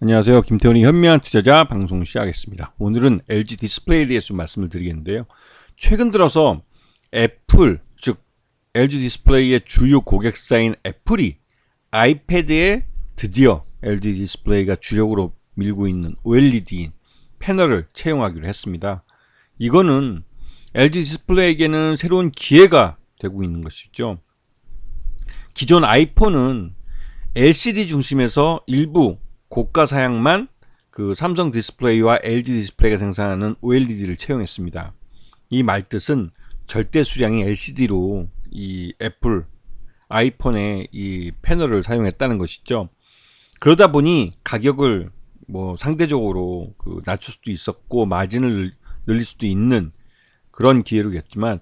안녕하세요. 김태훈의 현명한 투자자 방송 시작하겠습니다. 오늘은 LG 디스플레이에 대해서 좀 말씀을 드리겠는데요. 최근 들어서 애플, 즉 LG 디스플레이의 주요 고객사인 애플이 아이패드에 드디어 LG 디스플레이가 주력으로 밀고 있는 OLED 패널을 채용하기로 했습니다. 이거는 LG 디스플레이에게는 새로운 기회가 되고 있는 것이죠. 기존 아이폰은 LCD 중심에서 일부 고가 사양만 그 삼성 디스플레이와 LG 디스플레이가 생산하는 OLED를 채용했습니다. 이 말뜻은 절대 수량이 LCD로 이 애플 아이폰의 이 패널을 사용했다는 것이죠. 그러다 보니 가격을 뭐 상대적으로 낮출 수도 있었고 마진을 늘릴 수도 있는 그런 기회로겠지만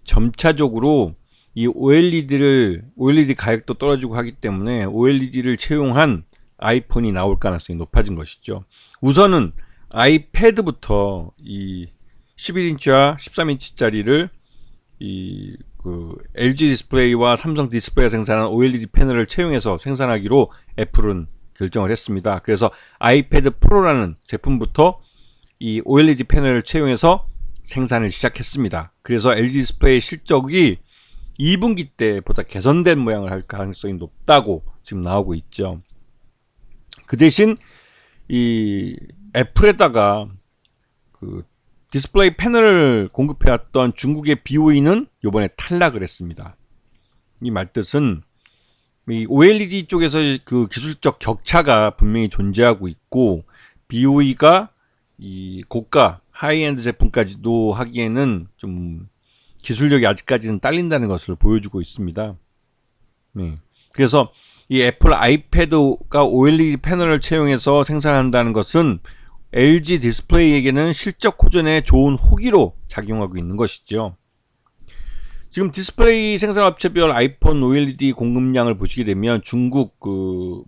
점차적으로 이 OLED 가격도 떨어지고 하기 때문에 OLED를 채용한 아이폰이 나올 가능성이 높아진 것이죠. 우선은 아이패드부터 이 11인치와 13인치짜리를 LG 디스플레이와 삼성 디스플레이가 생산한 OLED 패널을 채용해서 생산하기로 애플은 결정을 했습니다. 그래서 아이패드 프로라는 제품부터 이 OLED 패널을 채용해서 생산을 시작했습니다. 그래서 LG 디스플레이 실적이 2분기 때보다 개선된 모양을 할 가능성이 높다고 지금 나오고 있죠. 그 대신 이 애플에다가 그 디스플레이 패널을 공급해왔던 중국의 BOE는 이번에 탈락을 했습니다. 이 말뜻은 이 OLED 쪽에서 그 기술적 격차가 분명히 존재하고 있고 BOE가 이 고가 하이엔드 제품까지도 하기에는 좀 기술력이 아직까지는 딸린다는 것을 보여주고 있습니다. 그래서 이 애플 아이패드가 OLED 패널을 채용해서 생산한다는 것은 LG 디스플레이에게는 실적 호전에 좋은 호기로 작용하고 있는 것이죠. 지금 디스플레이 생산업체별 아이폰 OLED 공급량을 보시게 되면 중국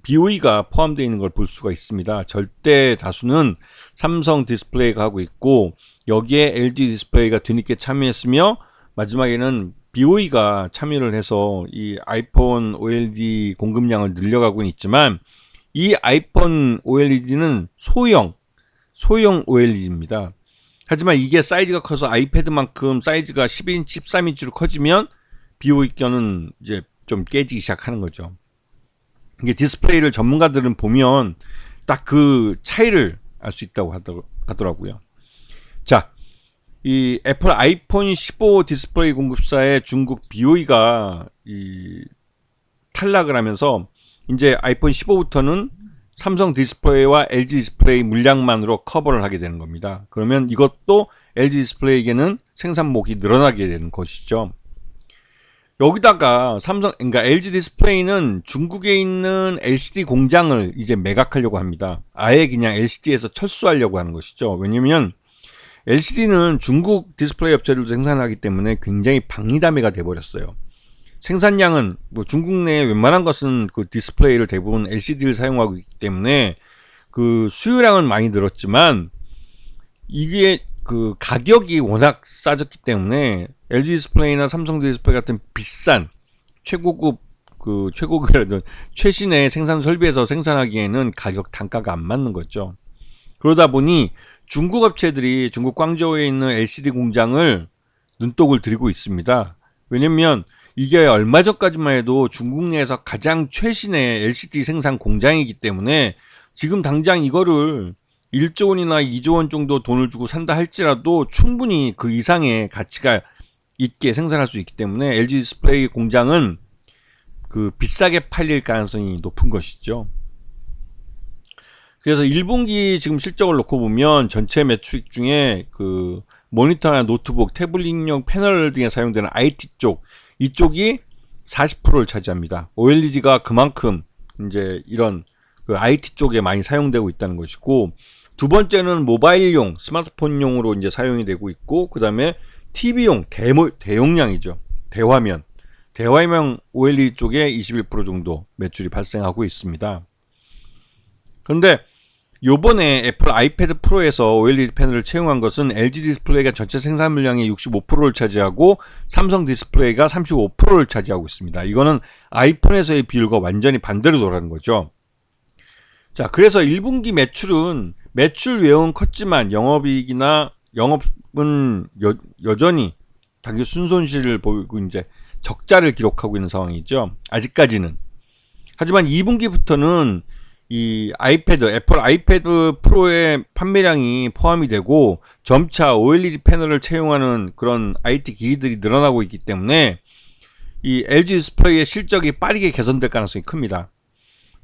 BOE가 포함되어 있는 걸 볼 수가 있습니다. 절대 다수는 삼성 디스플레이가 하고 있고 여기에 LG 디스플레이가 뒤늦게 참여했으며 마지막에는 BOE가 참여를 해서 이 아이폰 OLED 공급량을 늘려가고는 있지만 이 아이폰 OLED는 소형 OLED입니다. 하지만 이게 사이즈가 커서 아이패드만큼 사이즈가 12인치, 13인치로 커지면 BOE 껴는 이제 좀 깨지기 시작하는 거죠. 이게 디스플레이를 전문가들은 보면 딱 그 차이를 알 수 있다고 하더라고요. 자, 이 애플 아이폰 15 디스플레이 공급사의 중국 BOE가 탈락을 하면서 이제 아이폰 15부터는 삼성 디스플레이와 LG 디스플레이 물량만으로 커버를 하게 되는 겁니다. 그러면 이것도 LG 디스플레이에게는 생산목이 늘어나게 되는 것이죠. 여기다가 그러니까 LG 디스플레이는 중국에 있는 LCD 공장을 이제 매각하려고 합니다. 아예 그냥 LCD에서 철수하려고 하는 것이죠. 왜냐면 LCD는 중국 디스플레이 업체들도 생산하기 때문에 굉장히 박리담회가 돼버렸어요. 생산량은 뭐 중국 내에 웬만한 것은 그 디스플레이를 대부분 LCD를 사용하고 있기 때문에 그 수요량은 많이 늘었지만 이게 그 가격이 워낙 싸졌기 때문에 LG 디스플레이나 삼성 디스플레이 같은 비싼 최고급이라든 최신의 생산 설비에서 생산하기에는 가격 단가가 안 맞는 거죠. 그러다 보니 중국 업체들이 중국 광저우에 있는 LCD 공장을 눈독을 들이고 있습니다. 왜냐면 이게 얼마 전까지만 해도 중국 내에서 가장 최신의 LCD 생산 공장이기 때문에 지금 당장 이거를 1조 원이나 2조 원 정도 돈을 주고 산다 할지라도 충분히 그 이상의 가치가 있게 생산할 수 있기 때문에 LG 디스플레이 공장은 그 비싸게 팔릴 가능성이 높은 것이죠. 그래서 1분기 지금 실적을 놓고 보면 전체 매출액 중에 그 모니터나 노트북, 태블릿용 패널 등에 사용되는 IT 쪽, 이쪽이 40%를 차지합니다. OLED가 그만큼 이제 이런 그 IT 쪽에 많이 사용되고 있다는 것이고, 두 번째는 모바일용, 스마트폰용으로 이제 사용이 되고 있고, 그 다음에 TV용, 대용량이죠. 대화면 OLED 쪽에 21% 정도 매출이 발생하고 있습니다. 그런데 요번에 애플 아이패드 프로에서 OLED 패널을 채용한 것은 LG 디스플레이가 전체 생산 물량의 65%를 차지하고 삼성 디스플레이가 35%를 차지하고 있습니다. 이거는 아이폰에서의 비율과 완전히 반대로 돌아가는 거죠. 자, 그래서 1분기 매출은 매출 외형은 컸지만 영업이익이나 영업은 여전히 당기 순손실을 보이고 이제 적자를 기록하고 있는 상황이죠. 아직까지는. 하지만 2분기부터는 이 애플 아이패드 프로의 판매량이 포함이 되고 점차 OLED 패널을 채용하는 그런 IT 기기들이 늘어나고 있기 때문에 이 LG 디스플레이의 실적이 빠르게 개선될 가능성이 큽니다.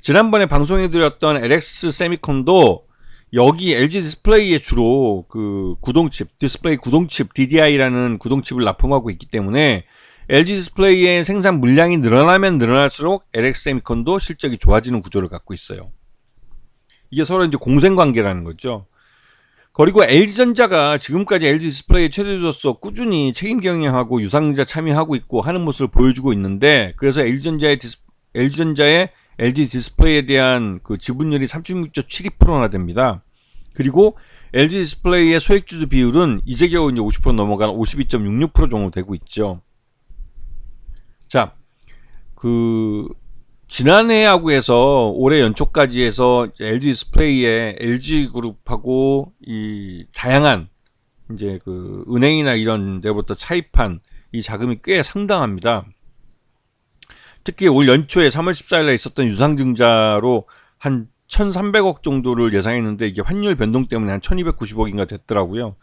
지난번에 방송해드렸던 LX 세미콘도 여기 LG 디스플레이에 주로 그 구동칩, 디스플레이 구동칩 DDI라는 구동칩을 납품하고 있기 때문에 LG 디스플레이의 생산 물량이 늘어나면 늘어날수록 LX 세미콘도 실적이 좋아지는 구조를 갖고 있어요. 이게 서로 이제 공생관계라는 거죠. 그리고 LG전자가 지금까지 LG 디스플레이의 최대주주로서 꾸준히 책임 경영하고 유상증자 참여하고 있고 하는 모습을 보여주고 있는데, 그래서 LG전자의 LG 디스플레이에 대한 그 지분율이 36.72%나 됩니다. 그리고 LG 디스플레이의 소액주주 비율은 이제 겨우 이제 50% 넘어간 52.66% 정도 되고 있죠. 자, 지난해하고 해서 올해 연초까지 해서 LG 디스플레이의 LG그룹하고 이 다양한 이제 그 은행이나 이런 데부터 차입한 이 자금이 꽤 상당합니다. 특히 올 연초에 3월 14일에 있었던 유상증자로 한 1,300억 정도를 예상했는데 이게 환율 변동 때문에 한 1,290억인가 됐더라고요.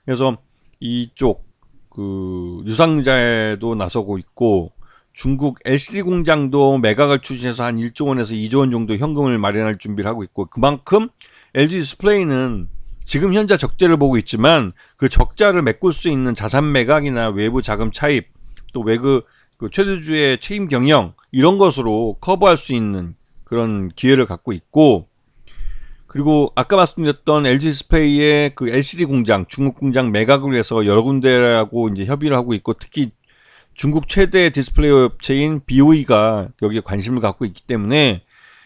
그래서 이쪽 그 유상증자에도 나서고 있고, 중국 LCD 공장도 매각을 추진해서 한 1조 원에서 2조 원 정도 현금을 마련할 준비를 하고 있고, 그만큼 LG 디스플레이는 지금 현재 적자를 보고 있지만 그 적자를 메꿀 수 있는 자산 매각이나 외부 자금 차입, 또 외그 최대주주의 책임 경영, 이런 것으로 커버할 수 있는 그런 기회를 갖고 있고, 그리고 아까 말씀드렸던 LG 디스플레이의 그 LCD 공장, 중국 공장 매각을 위해서 여러 군데하고 이제 협의를 하고 있고, 특히 중국 최대 디스플레이 업체인 BOE가 여기에 관심을 갖고 있기 때문에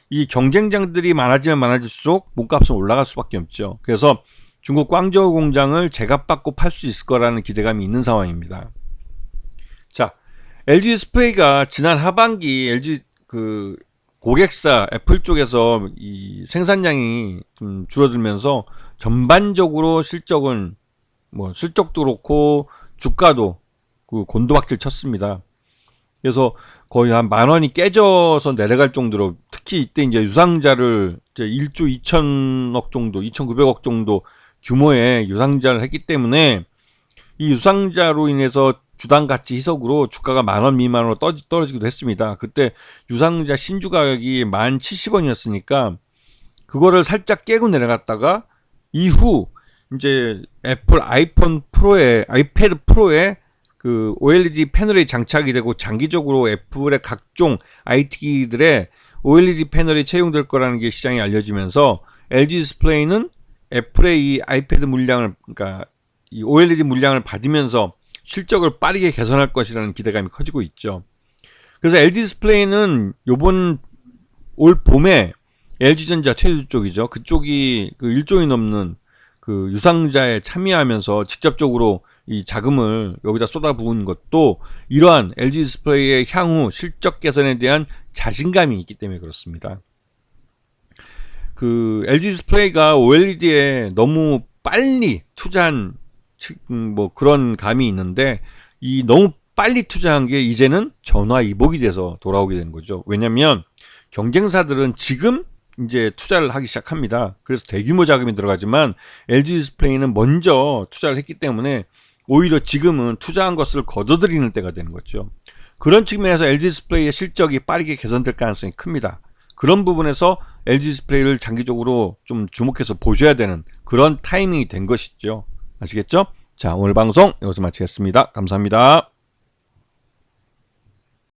이 경쟁자들이 많아지면 많아질수록 몸값은 올라갈 수밖에 없죠. 그래서 중국 광저우 공장을 제값받고 팔 수 있을 거라는 기대감이 있는 상황입니다. 자, LG 디스플레이가 지난 하반기 LG 그 고객사 애플 쪽에서 이 생산량이 좀 줄어들면서 전반적으로 실적은 실적도 그렇고 주가도 그 곤두박질 쳤습니다. 그래서 거의 한 10,000원이 깨져서 내려갈 정도로, 특히 이때 이제 유상자를 이제 1조 2천억 정도, 2,900억 정도 규모의 유상자를 했기 때문에 이 유상자로 인해서 주당 가치 희석으로 주가가 10,000원 미만으로 떨어지기도 했습니다. 그때 유상자 신주 가격이 10,070원이었으니까 그거를 살짝 깨고 내려갔다가 이후 이제 애플 아이패드 프로에 그 OLED 패널이 장착이 되고 장기적으로 애플의 각종 IT들의 OLED 패널이 채용될 거라는 게 시장에 알려지면서 LG 디스플레이는 애플의 이 아이패드 물량을, 그러니까 이 OLED 물량을 받으면서 실적을 빠르게 개선할 것이라는 기대감이 커지고 있죠. 그래서 LG 디스플레이는 요번 올 봄에 LG전자 최대주 쪽이죠. 그쪽이 그 1조이 넘는 그 유상자에 참여하면서 직접적으로 이 자금을 여기다 쏟아부은 것도 이러한 LG 디스플레이의 향후 실적 개선에 대한 자신감이 있기 때문에 그렇습니다. 그 LG 디스플레이가 OLED에 너무 빨리 투자한 그런 감이 있는데, 이 너무 빨리 투자한 게 이제는 전화위복이 돼서 돌아오게 된 거죠. 왜냐면 경쟁사들은 지금 이제 투자를 하기 시작합니다. 그래서 대규모 자금이 들어가지만 LG 디스플레이는 먼저 투자를 했기 때문에 오히려 지금은 투자한 것을 거둬들이는 때가 되는 거죠. 그런 측면에서 LG 디스플레이의 실적이 빠르게 개선될 가능성이 큽니다. 그런 부분에서 LG 디스플레이를 장기적으로 좀 주목해서 보셔야 되는 그런 타이밍이 된 것이죠. 아시겠죠? 자, 오늘 방송 여기서 마치겠습니다. 감사합니다.